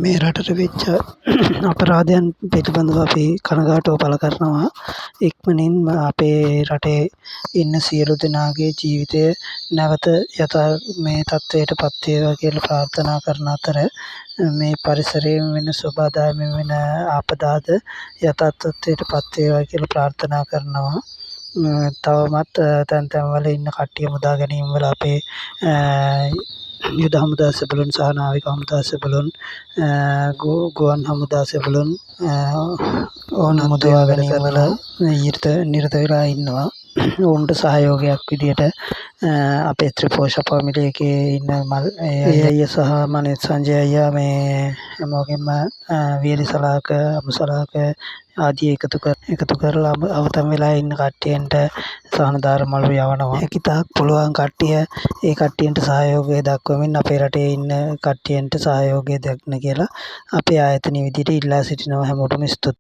මේ රටට වෙච්ච අපරාධයන් පිළිබඳව අපි කනගාටුව පළ කරනවා. ඉක්මනින්ම අපේ රටේ ඉන්න සියලු දෙනාගේ ජීවිතය නැවත මේ තත්ත්වයට පත් වේවා කියලා ප්‍රාර්ථනා කරන අතර මේ පරිසරයෙන් වෙන සුබාදායමෙන් වෙන ආපදාද යථා තත්ත්වයට පත් වේවා කියලා ප්‍රාර්ථනා කරනවා. තවමත් තැන් තැන්වල ඉන්න කට්ටිය මුදා ගැනීම වල අපේ යුද හමුදා සෙබළුන් සහ නාවික හමුදා සෙබළුන් ගුවන් හමුදා සෙබළුන් ඕන මුදවා ගැනීම වල නිරත වෙලා ඉන්නවා. ඔවුන්ට සහයෝගයක් විදියට අපේ ත්‍රිපෝෂ පැමිලි එකේ ඉන්න අයියා සහ මනිත් සංජය අයියා මේ හැමෝගෙම වියලි සලාක අමු සලාක ආදී එකතු කරලා අවතම් වෙලා ඉන්න කට්ටියන්ට සහනදාර මළු යවනවා. හැකිතාක් පුළුවන් කට්ටිය ඒ කට්ටියන්ට සහයෝගය දක්වමින් අපේ රටේ ඉන්න කට්ටියන්ට සහයෝගය දක්වන්න කියලා අපේ ආයතනයේ විදියට ඉල්ලා සිටිනවා. හැමෝටම ස්තුතියි.